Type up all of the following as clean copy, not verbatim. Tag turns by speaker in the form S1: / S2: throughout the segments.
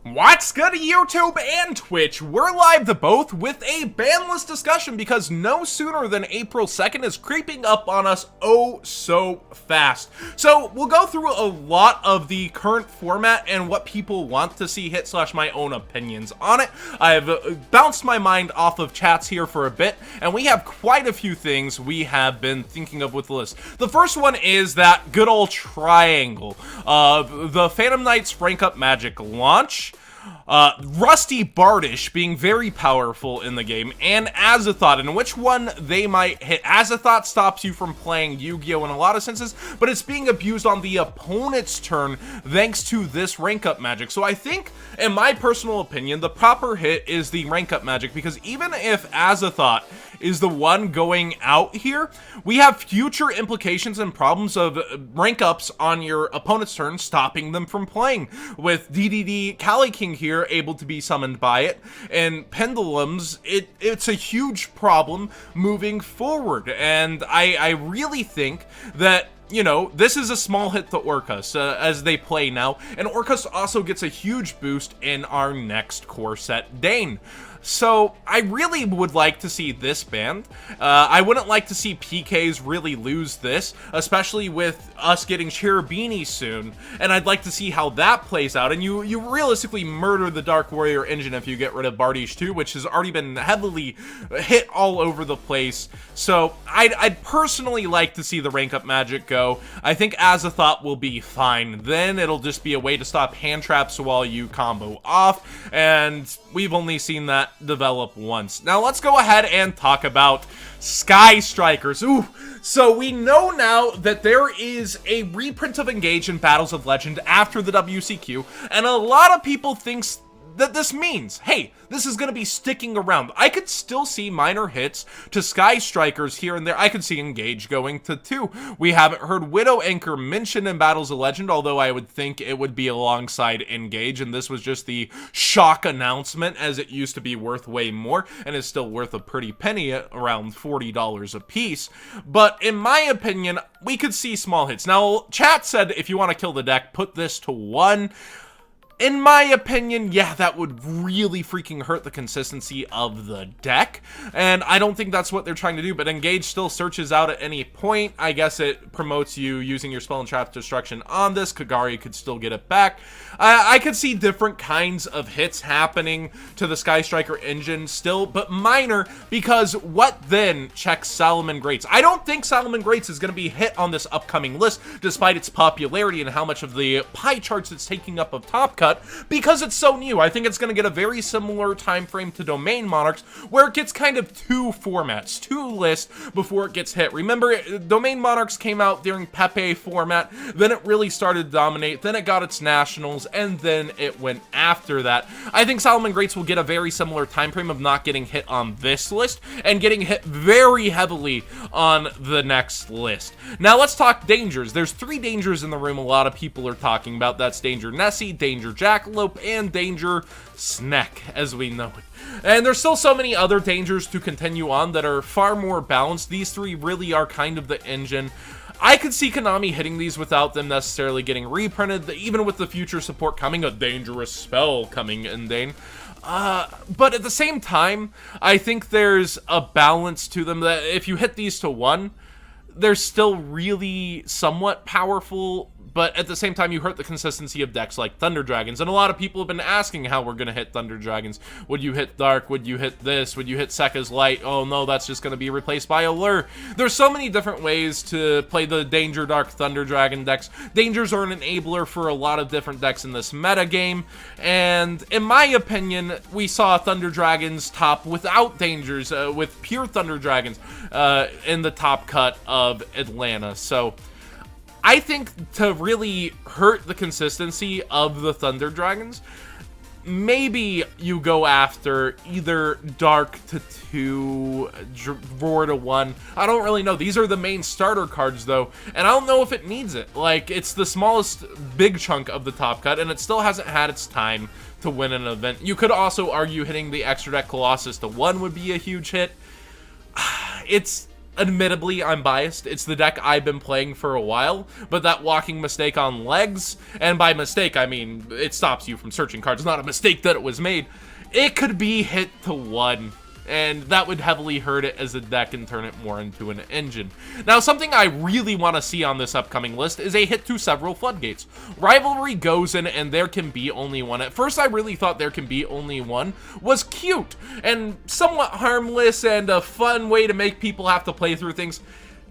S1: What's good, YouTube and Twitch? We're live to both with a Banlist discussion because no sooner than April 2nd is creeping up on us oh so fast. So we'll go through a lot of the current format and what people want to see hit / my own opinions on it. I've bounced my mind off of chats here for a bit, and we have quite a few things we have been thinking of with the list. The first one is that good old triangle of the Phantom Knights rank up magic launch, Rusty Bardish being very powerful in the game, and Azathoth, and which one they might hit. Azathoth stops you from playing Yu-Gi-Oh! In a lot of senses, but it's being abused on the opponent's turn thanks to this rank up magic. So I think, in my personal opinion, the proper hit is the rank up magic, because even if Azathoth is the one going out here, we have future implications and problems of rank ups on your opponent's turn, stopping them from playing. With DDD Kali King here able to be summoned by it, and Pendulums, it's a huge problem moving forward. And I really think that, you know, this is a small hit to Orcus as they play now, and Orcus also gets a huge boost in our next core set, Dane. So I really would like to see this banned. I wouldn't like to see PKs really lose this, especially with us getting Cherubini soon, and I'd like to see how that plays out. And you realistically murder the Dark Warrior engine if you get rid of Bardish too, which has already been heavily hit all over the place. So I'd personally like to see the rank up magic go. I think Azathoth will be fine. Then it'll just be a way to stop hand traps while you combo off, and we've only seen that develop once. Now let's go ahead and talk about Sky Strikers. Ooh, so we know now that there is a reprint of Engage in Battles of Legend after the WCQ, and a lot of people think that this means, hey, this is going to be sticking around. I could still see minor hits to Sky Strikers here and there. I could see Engage going to 2. We haven't heard Widow Anchor mentioned in Battles of Legend, although I would think it would be alongside Engage, and this was just the shock announcement, as it used to be worth way more, and is still worth a pretty penny at around $40 a piece. But in my opinion, we could see small hits. Now, chat said if you want to kill the deck, put this to 1. In my opinion, yeah, that would really freaking hurt the consistency of the deck, and I don't think that's what they're trying to do, but Engage still searches out at any point. I guess it promotes you using your Spell and Trap Destruction on this. Kagari could still get it back. I could see different kinds of hits happening to the Sky Striker engine still, but minor, because what then checks Solomon Greats? I don't think Solomon Greats is going to be hit on this upcoming list, despite its popularity and how much of the pie charts it's taking up of Top Cut, because it's so new. I think it's going to get a very similar time frame to Domain Monarchs, where it gets kind of 2 formats, 2 lists before it gets hit. Remember, Domain Monarchs came out during Pepe format, then it really started to dominate, then it got its Nationals, and then it went after that. I think Solomon Greats will get a very similar time frame of not getting hit on this list, and getting hit very heavily on the next list. Now let's talk dangers. There's 3 dangers in the room a lot of people are talking about. That's Danger Nessie, Danger Jackalope, and Danger Sneck, as we know it. And there's still so many other dangers to continue on that are far more balanced. These 3 really are kind of the engine. I could see Konami hitting these without them necessarily getting reprinted, even with the future support coming, a dangerous spell coming in Dane. But at the same time, I think there's a balance to them that if you hit these to 1, they're still really somewhat powerful, but at the same time, you hurt the consistency of decks like Thunder Dragons. And a lot of people have been asking how we're going to hit Thunder Dragons. Would you hit Dark? Would you hit this? Would you hit Sekka's Light? Oh no, that's just going to be replaced by Allure. There's so many different ways to play the Danger Dark Thunder Dragon decks. Dangers are an enabler for a lot of different decks in this meta game. And in my opinion, we saw Thunder Dragons top without Dangers, with pure Thunder Dragons in the top cut of Atlanta. So I think to really hurt the consistency of the Thunder Dragons, maybe you go after either Dark to 2, Roar to 1. I don't really know. These are the main starter cards, though, and I don't know if it needs it. Like, it's the smallest big chunk of the top cut, and it still hasn't had its time to win an event. You could also argue hitting the extra deck Colossus to 1 would be a huge hit. admittedly, I'm biased. It's the deck I've been playing for a while, but that walking mistake on legs, and by mistake, I mean it stops you from searching cards. It's not a mistake that it was made. It could be hit to 1, and that would heavily hurt it as a deck and turn it more into an engine. Now, something I really want to see on this upcoming list is a hit to several floodgates. Rivalry goes in, and there can be only one. At first, I really thought there can be only one was cute and somewhat harmless and a fun way to make people have to play through things.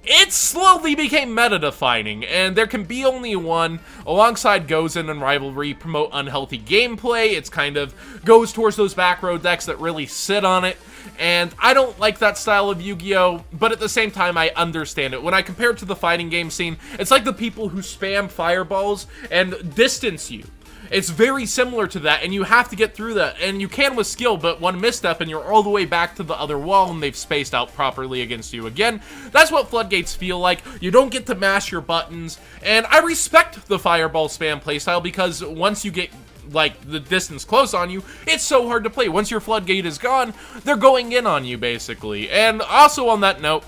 S1: It slowly became meta-defining, and there can be only one. Alongside Gozen and Rivalry promote unhealthy gameplay. It's kind of goes towards those back row decks that really sit on it, and I don't like that style of Yu-Gi-Oh!, but at the same time, I understand it. When I compare it to the fighting game scene, it's like the people who spam fireballs and distance you. It's very similar to that, and you have to get through that, and you can with skill, but one misstep and you're all the way back to the other wall and they've spaced out properly against you again. That's what floodgates feel like. You don't get to mash your buttons, and I respect the fireball spam playstyle because once you get like the distance close on you, it's so hard to play. Once your floodgate is gone, they're going in on you basically. And also on that note,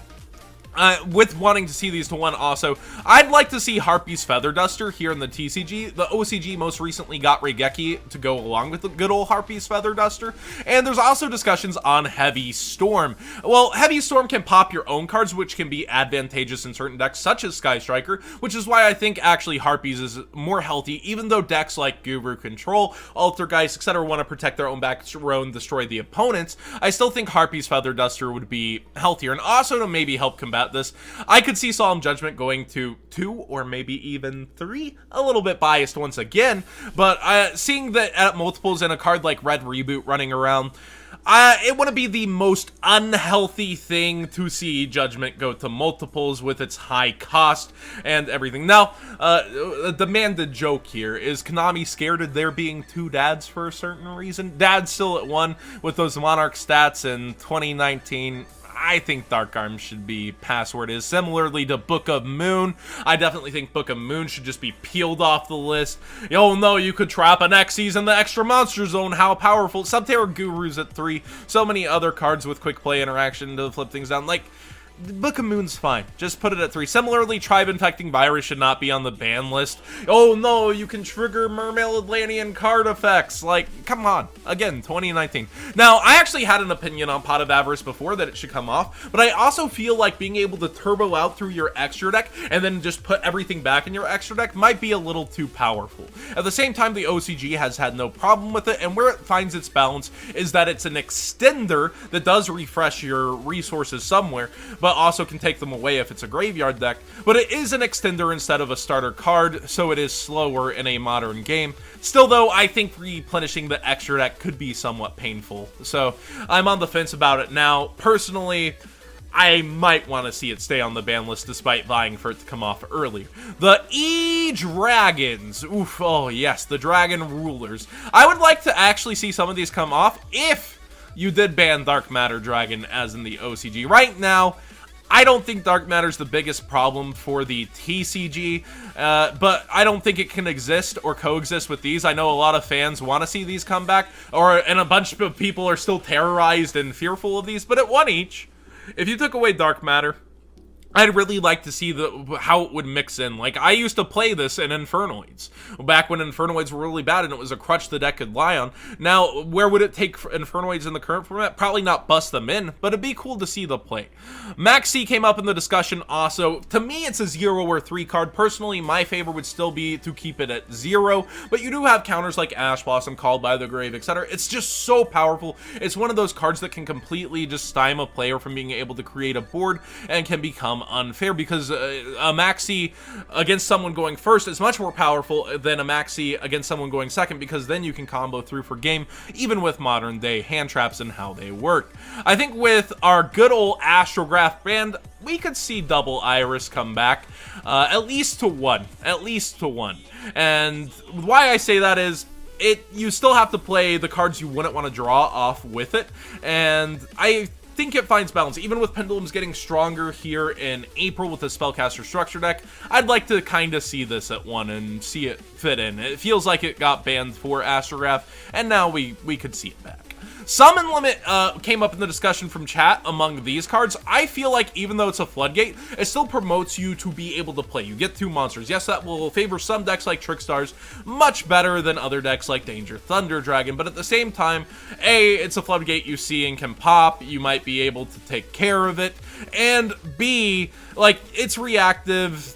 S1: with wanting to see these to 1 also, I'd like to see HARPIE'S Feather Duster here in the TCG. The OCG most recently got Raigeki to go along with the good old HARPIE'S Feather Duster, and there's also discussions on Heavy Storm. Well, Heavy Storm can pop your own cards, which can be advantageous in certain decks, such as Sky Striker, which is why I think actually HARPIE'S is more healthy, even though decks like Guru Control, Altergeist, etc. want to protect their own back row and destroy the opponents. I still think HARPIE'S Feather Duster would be healthier, and also to maybe help combat this, I could see Solemn Judgment going to 2 or maybe even 3. A little bit biased once again, but seeing that at multiples and a card like Red Reboot running around, it wouldn't be the most unhealthy thing to see Judgment go to multiples with its high cost and everything. Now, the demanded joke here, is Konami scared of there being 2 dads for a certain reason? Dad's still at 1 with those Monarch stats in 2019. I think Dark Arms should be password is. Similarly to Book of Moon, I definitely think Book of Moon should just be peeled off the list. Oh no, you could trap an Xyz in the extra monster zone. How powerful. Subterror Guru's at 3. So many other cards with quick play interaction to flip things down. Like, Book of Moon's fine. Just put it at 3. Similarly, Tribe Infecting Virus should not be on the ban list. Oh no, you can trigger Mermail Atlantean card effects. Like, come on. Again, 2019. Now, I actually had an opinion on Pot of Avarice before that it should come off, but I also feel like being able to turbo out through your extra deck and then just put everything back in your extra deck might be a little too powerful. At the same time, the OCG has had no problem with it, and where it finds its balance is that it's an extender that does refresh your resources somewhere, but also can take them away if it's a graveyard deck. But it is an extender instead of a starter card, so it is slower in a modern game. Still though, I think replenishing the extra deck could be somewhat painful, so I'm on the fence about it now. Personally, I might want to see it stay on the ban list despite vying for it to come off earlier. The E-Dragons. Oof, oh yes, the Dragon Rulers. I would like to actually see some of these come off if you did ban Dark Matter Dragon as in the OCG. Right now, I don't think Dark Matter's the biggest problem for the TCG, but I don't think it can exist or coexist with these. I know a lot of fans want to see these come back, and a bunch of people are still terrorized and fearful of these, but at 1 each, if you took away Dark Matter, I'd really like to see how it would mix in. Like, I used to play this in Infernoids, back when Infernoids were really bad and it was a crutch the deck could lie on. Now, where would it take Infernoids in the current format? Probably not bust them in, but it'd be cool to see the play. Maxi came up in the discussion also. To me, it's a 0 or 3 card. Personally, my favorite would still be to keep it at 0, but you do have counters like Ash Blossom, Called by the Grave, etc. It's just so powerful. It's one of those cards that can completely just stymie a player from being able to create a board and can become unfair, because a Maxi against someone going first is much more powerful than a Maxi against someone going second, because then you can combo through for game, even with modern day hand traps and how they work. I think with our good old Astrograph band, we could see Double Iris come back, at least to 1. At least to 1. And why I say that is, you still have to play the cards you wouldn't want to draw off with it, and I think it finds balance. Even with Pendulums getting stronger here in April with the Spellcaster Structure deck, I'd like to kind of see this at 1 and see it fit in. It feels like it got banned for Astrograph, and now we could see it back. Summon limit came up in the discussion from chat among these cards. I feel like even though it's a floodgate, it still promotes you to be able to play. You get 2 monsters. Yes, that will favor some decks like Trickstars much better than other decks like Danger Thunder Dragon, but at the same time, A, it's a floodgate you see and can pop. You might be able to take care of it, and B, like, it's reactive.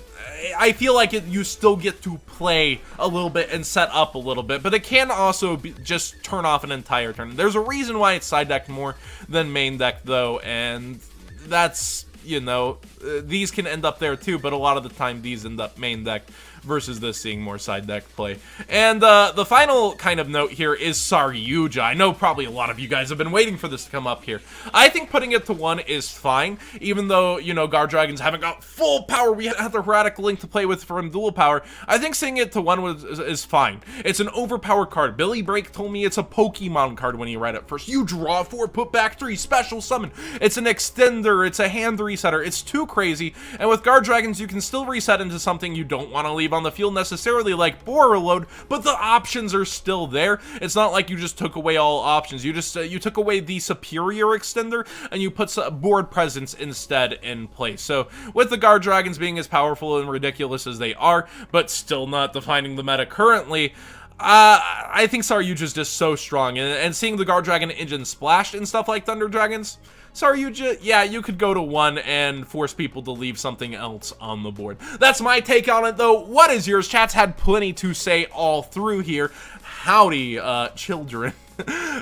S1: I feel like you still get to play a little bit and set up a little bit, but it can also just turn off an entire turn. There's a reason why it's side decked more than main deck though, and that's, you know, these can end up there too, but a lot of the time these end up main deck versus this seeing more side deck play. And the final kind of note here is Saryuja. I know probably a lot of you guys have been waiting for this to come up here. I think putting it to 1 is fine, even though, you know, Guard Dragons haven't got full power. We had the Heradic Link to play with from dual power. I think seeing it to 1 is fine. It's an overpowered card. Billy Break told me it's a Pokemon card when he read it first. You draw 4, put back 3, special summon. It's an extender, it's a hand resetter. It's too crazy, and with Guard Dragons, you can still reset into something you don't want to leave on the field necessarily, like Borer Load, but the options are still there. It's not like you just took away all options. You just you took away the superior extender and you put board presence instead in place. So with the Guard Dragons being as powerful and ridiculous as they are, but still not defining the meta currently, I think Saryuja is just so strong, and seeing the Guard Dragon engine splashed and stuff like Thunder Dragons, Saryuja, yeah, you could go to 1 and force people to leave something else on the board. That's my take on it, though. What is yours? Chat's had plenty to say all through here. Howdy, children.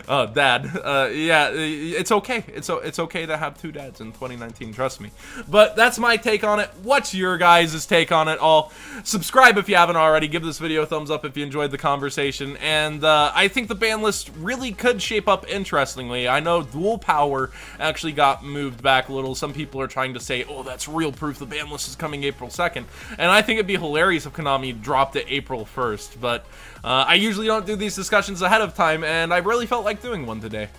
S1: Dad. Yeah, it's okay. It's okay to have 2 dads in 2019, trust me. But that's my take on it. What's your guys' take on it all? Subscribe if you haven't already. Give this video a thumbs up if you enjoyed the conversation. And I think the ban list really could shape up interestingly. I know dual power actually got moved back a little. Some people are trying to say, oh, that's real proof the ban list is coming April 2nd. And I think it'd be hilarious if Konami dropped it April 1st. But I usually don't do these discussions ahead of time, and I really felt like doing one today.